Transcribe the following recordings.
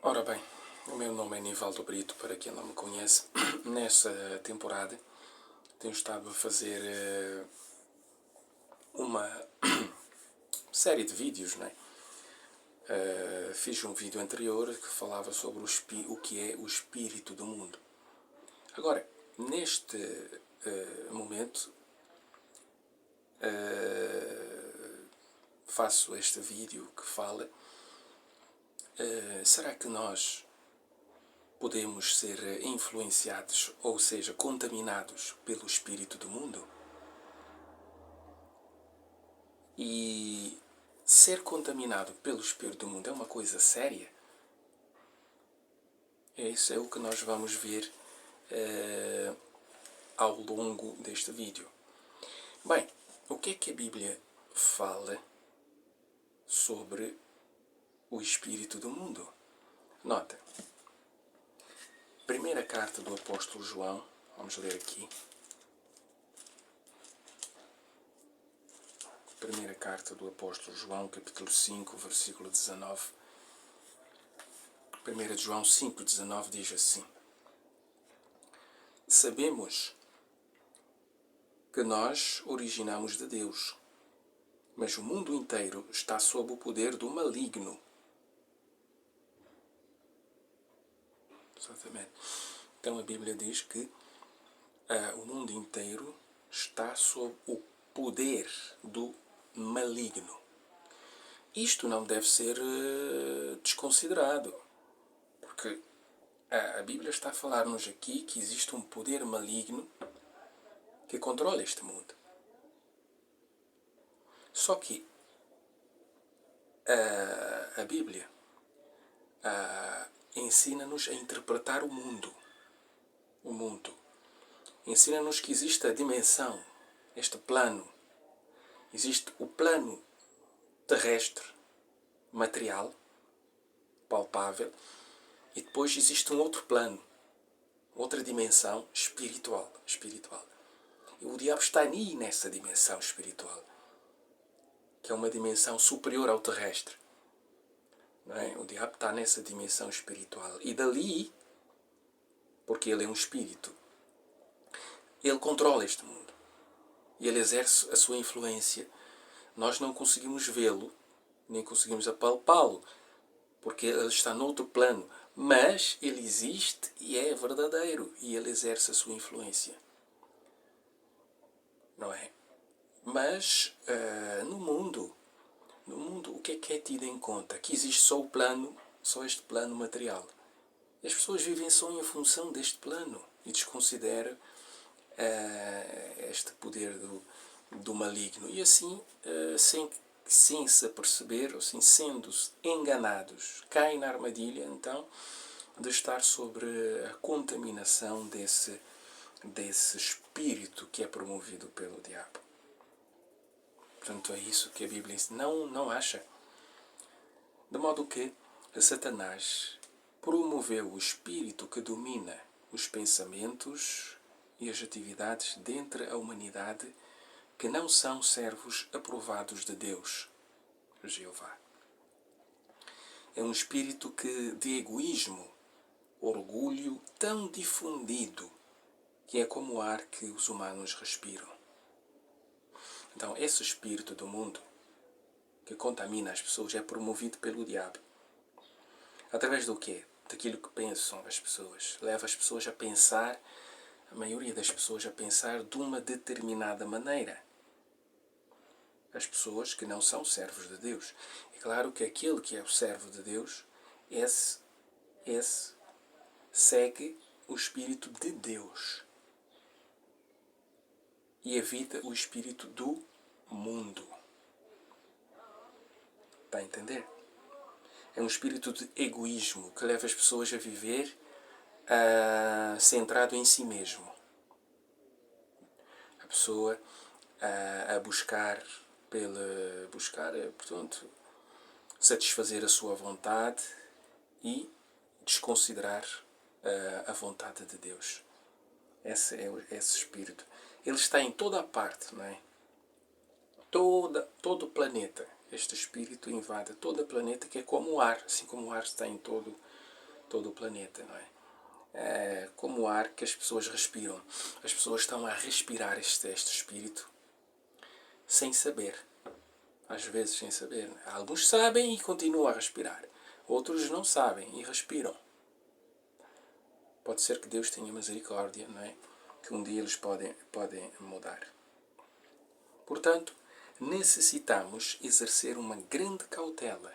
Ora bem, o meu nome é Nivaldo Brito, para quem não me conhece. Nesta temporada tenho estado a fazer uma série de vídeos, não é? Fiz um vídeo anterior que falava sobre o que é o espírito do mundo. Agora, neste momento, faço este vídeo que fala será que nós podemos ser influenciados, ou seja, contaminados pelo espírito do mundo? E ser contaminado pelo espírito do mundo é uma coisa séria? Isso é o que nós vamos ver ao longo deste vídeo. Bem, o que é que a Bíblia fala sobre o espírito do mundo? Nota, primeira carta do apóstolo João, vamos ler aqui. Primeira carta do apóstolo João, capítulo 5, versículo 19. 1 João 5, 19 diz assim: Sabemos que nós originamos de Deus, mas o mundo inteiro está sob o poder do maligno. Exatamente. Então a Bíblia diz que o mundo inteiro está sob o poder do maligno. Isto não deve ser desconsiderado, porque a Bíblia está a falar-nos aqui que existe um poder maligno que controla este mundo. Só que a Bíblia ensina-nos a interpretar o mundo. O mundo. Ensina-nos que existe a dimensão, este plano. Existe o plano terrestre, material, palpável, e depois existe um outro plano, outra dimensão espiritual. E o diabo está aí nessa dimensão espiritual, que é uma dimensão superior ao terrestre. Não é? O diabo está nessa dimensão espiritual. E dali, porque ele é um espírito, ele controla este mundo. E ele exerce a sua influência. Nós não conseguimos vê-lo, nem conseguimos apalpá-lo, porque ele está noutro plano. Mas ele existe e é verdadeiro. E ele exerce a sua influência. Não é? Mas no mundo, o que é tido em conta? Que existe só este plano material. As pessoas vivem só em função deste plano e desconsideram este poder do maligno. E assim, sem se aperceber, ou assim, sendo-se enganados, caem na armadilha, então, de estar sobre a contaminação desse espírito que é promovido pelo diabo. Portanto, é isso que a Bíblia não acha. De modo que Satanás promoveu o espírito que domina os pensamentos e as atividades dentre a humanidade que não são servos aprovados de Deus, Jeová. É um espírito de egoísmo, orgulho tão difundido que é como o ar que os humanos respiram. Então, esse espírito do mundo que contamina as pessoas é promovido pelo diabo. Através do quê? Daquilo que pensam as pessoas. Leva as pessoas a pensar, a maioria das pessoas a pensar de uma determinada maneira. As pessoas que não são servos de Deus. É claro que aquele que é o servo de Deus, esse segue o Espírito de Deus. E evita o espírito do mundo. Está a entender? É um espírito de egoísmo que leva as pessoas a viver centrado em si mesmo. A pessoa a buscar, portanto, satisfazer a sua vontade e desconsiderar a vontade de Deus. Esse é esse espírito. Ele está em toda a parte, não é? Todo o planeta. Este espírito invade todo o planeta, que é como o ar. Assim como o ar está em todo todo o planeta, não é? Como o ar que as pessoas respiram. As pessoas estão a respirar este espírito sem saber. Às vezes sem saber. Alguns sabem e continuam a respirar. Outros não sabem e respiram. Pode ser que Deus tenha misericórdia, não é? Que um dia eles podem mudar. Portanto, necessitamos exercer uma grande cautela,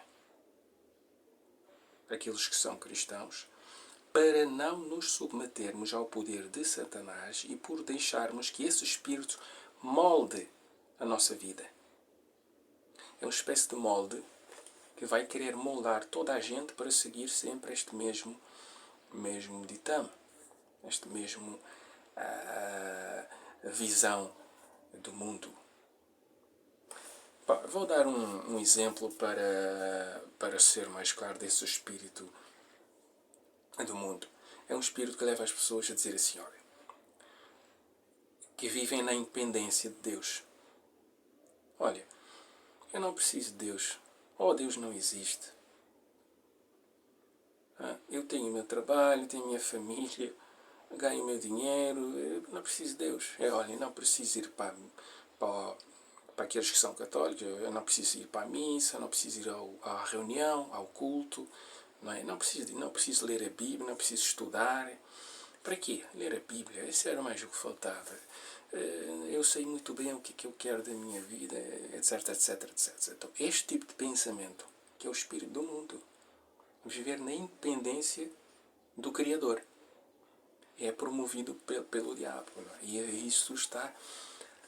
aqueles que são cristãos, para não nos submetermos ao poder de Satanás e por deixarmos que esse espírito molde a nossa vida. É uma espécie de molde que vai querer moldar toda a gente para seguir sempre este mesmo ditame, este mesmo visão do mundo. Vou dar um exemplo para ser mais claro desse espírito do mundo. É um espírito que leva as pessoas a dizer assim, olha, que vivem na independência de Deus. Olha, eu não preciso de Deus. Deus não existe. Eu tenho o meu trabalho, tenho a minha família, ganho o meu dinheiro, eu não preciso de Deus. Olha, não preciso ir para aqueles que são católicos, eu não preciso ir para a missa, não preciso ir à reunião, ao culto, não preciso ler a Bíblia, não preciso estudar. Para quê? Ler a Bíblia, isso era mais o que faltava. Eu sei muito bem o que eu quero da minha vida, etc, etc, etc. Então, este tipo de pensamento, que é o espírito do mundo, viver na independência do Criador, é promovido pelo diabo. E isso está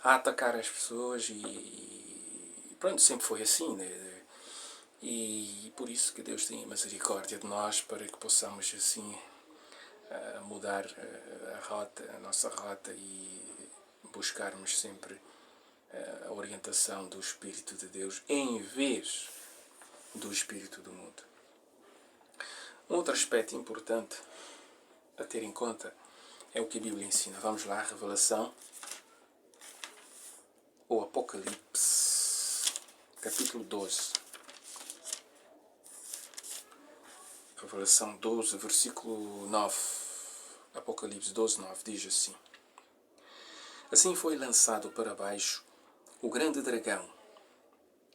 a atacar as pessoas e pronto, sempre foi assim, né? E por isso que Deus tenha misericórdia de nós, para que possamos assim mudar a nossa rota e buscarmos sempre a orientação do Espírito de Deus em vez do Espírito do mundo. Um outro aspecto importante a ter em conta é o que a Bíblia ensina. Vamos lá, Revelação ou Apocalipse, capítulo 12. Revelação 12, versículo 9. Apocalipse 12, 9, diz assim: Assim foi lançado para baixo o grande dragão,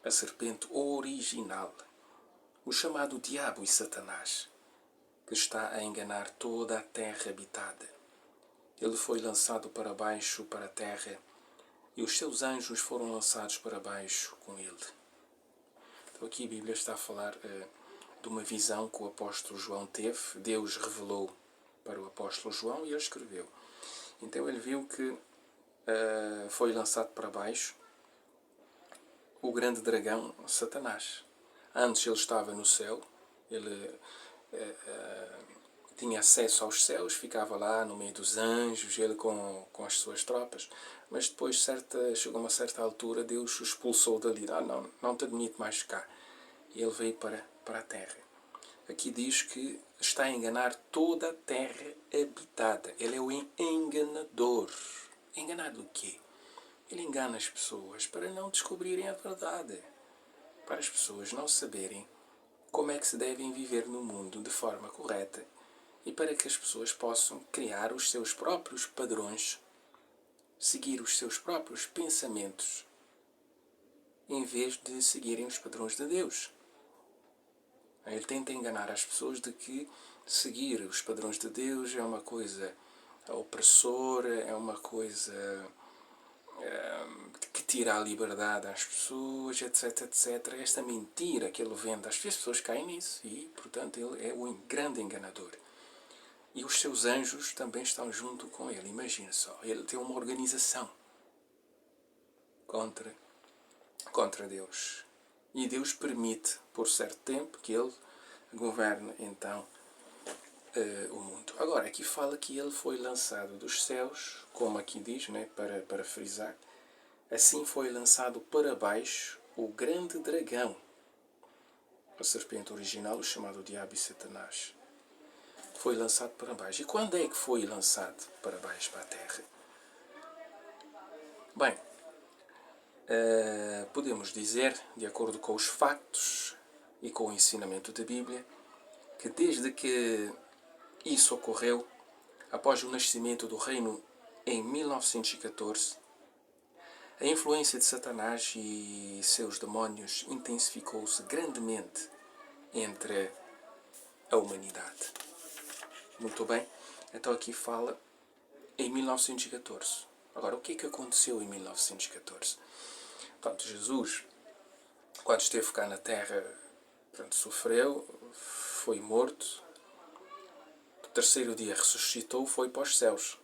a serpente original, o chamado Diabo e Satanás, que está a enganar toda a terra habitada. Ele foi lançado para baixo, para a terra, e os seus anjos foram lançados para baixo com ele. Então aqui a Bíblia está a falar de uma visão que o apóstolo João teve. Deus revelou para o apóstolo João e ele escreveu. Então ele viu que foi lançado para baixo o grande dragão, Satanás. Antes ele estava no céu, ele tinha acesso aos céus, ficava lá no meio dos anjos, ele com as suas tropas, mas depois chegou a uma certa altura, Deus o expulsou dali. Não te admito mais cá. E ele veio para a terra. Aqui diz que está a enganar toda a terra habitada. Ele é o enganador. Enganar do quê? Ele engana as pessoas para não descobrirem a verdade. Para as pessoas não saberem como é que se devem viver no mundo de forma correta e para que as pessoas possam criar os seus próprios padrões, seguir os seus próprios pensamentos, em vez de seguirem os padrões de Deus. Ele tenta enganar as pessoas de que seguir os padrões de Deus é uma coisa opressora, é uma coisa que tira a liberdade às pessoas, etc, etc. Esta mentira que ele vende, as pessoas caem nisso e, portanto, ele é o grande enganador. E os seus anjos também estão junto com ele. Imagina só, ele tem uma organização contra Deus. E Deus permite, por certo tempo, que ele governe, então, o mundo. Agora, aqui fala que ele foi lançado dos céus, como aqui diz, né, para frisar. Assim foi lançado para baixo o grande dragão, a serpente original, o chamado Diabo e Satanás. Foi lançado para baixo. E quando é que foi lançado para baixo, para a terra? Bem, podemos dizer, de acordo com os factos e com o ensinamento da Bíblia, que desde que Isso ocorreu após o nascimento do reino em 1914. A influência de Satanás e seus demónios intensificou-se grandemente entre a humanidade. Muito bem, então aqui fala em 1914. Agora, o que é que aconteceu em 1914? Portanto, Jesus, quando esteve cá na Terra, sofreu, foi morto, no terceiro dia ressuscitou, foi para os céus.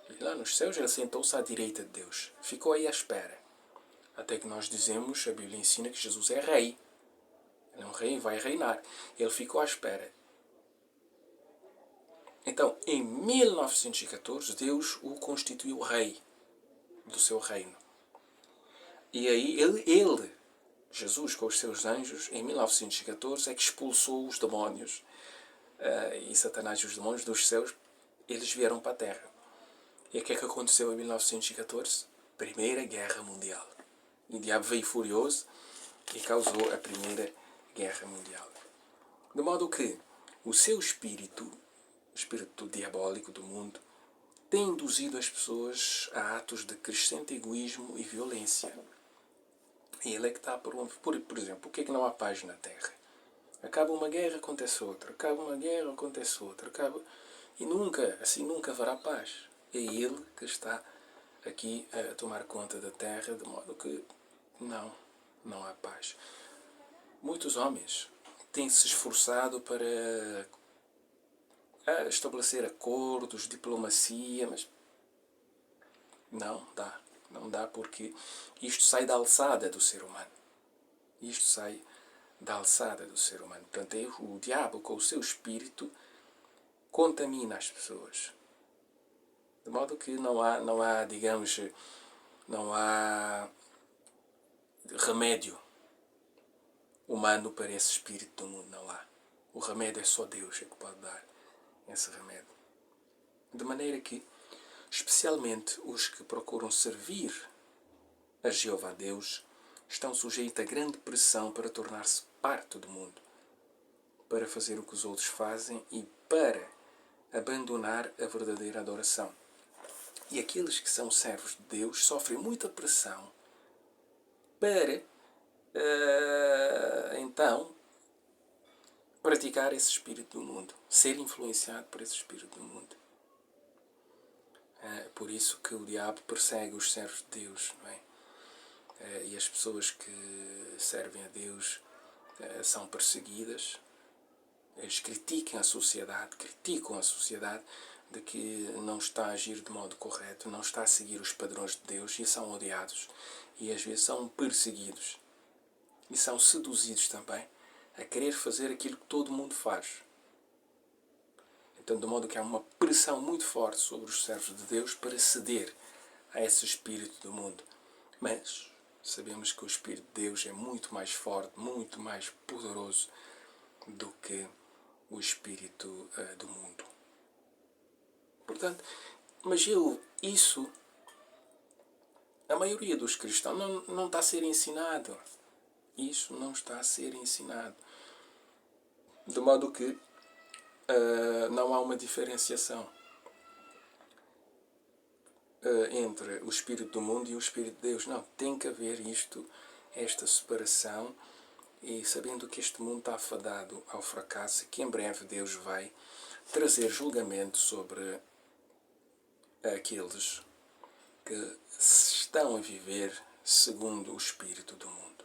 E lá nos céus ele sentou-se à direita de Deus. Ficou aí à espera. Até que nós dizemos, a Bíblia ensina que Jesus é rei. Ele é um rei, vai reinar. Ele ficou à espera. Então, em 1914, Deus o constituiu rei do seu reino. E aí ele, Jesus, com os seus anjos, em 1914, é que expulsou os demónios e Satanás e os demónios dos céus. Eles vieram para a Terra. E o que é que aconteceu em 1914? Primeira Guerra Mundial. E o diabo veio furioso e causou a Primeira Guerra Mundial. De modo que o seu espírito, o espírito diabólico do mundo, tem induzido as pessoas a atos de crescente egoísmo e violência. E ele é que está por exemplo, o que é que não há paz na Terra? Acaba uma guerra, acontece outra. Acaba uma guerra, acontece outra. E nunca haverá paz. É ele que está aqui a tomar conta da Terra, de modo que não há paz. Muitos homens têm se esforçado para estabelecer acordos, diplomacia, mas não dá. Não dá porque isto sai da alçada do ser humano. Isto sai da alçada do ser humano. Portanto, o diabo, com o seu espírito, contamina as pessoas. De modo que não há, digamos, não há remédio humano para esse espírito do mundo. Não há. O remédio é só Deus que pode dar esse remédio. De maneira que, especialmente os que procuram servir a Jeová Deus, estão sujeitos a grande pressão para tornar-se parte do mundo, para fazer o que os outros fazem e para abandonar a verdadeira adoração. E aqueles que são servos de Deus sofrem muita pressão para, então, praticar esse espírito do mundo, ser influenciado por esse espírito do mundo. É por isso que o diabo persegue os servos de Deus, não é? E as pessoas que servem a Deus são perseguidas. Eles criticam a sociedade de que não está a agir de modo correto, não está a seguir os padrões de Deus, e são odiados. E às vezes são perseguidos. E são seduzidos também a querer fazer aquilo que todo mundo faz. Então, de modo que há uma pressão muito forte sobre os servos de Deus para ceder a esse espírito do mundo. Mas sabemos que o espírito de Deus é muito mais forte, muito mais poderoso do que o espírito do mundo. Portanto, mas a maioria dos cristãos não está a ser ensinado. Isso não está a ser ensinado. De modo que não há uma diferenciação entre o espírito do mundo e o espírito de Deus. Não, tem que haver esta separação, e sabendo que este mundo está afadado ao fracasso e que em breve Deus vai trazer julgamento sobre aqueles que estão a viver segundo o espírito do mundo.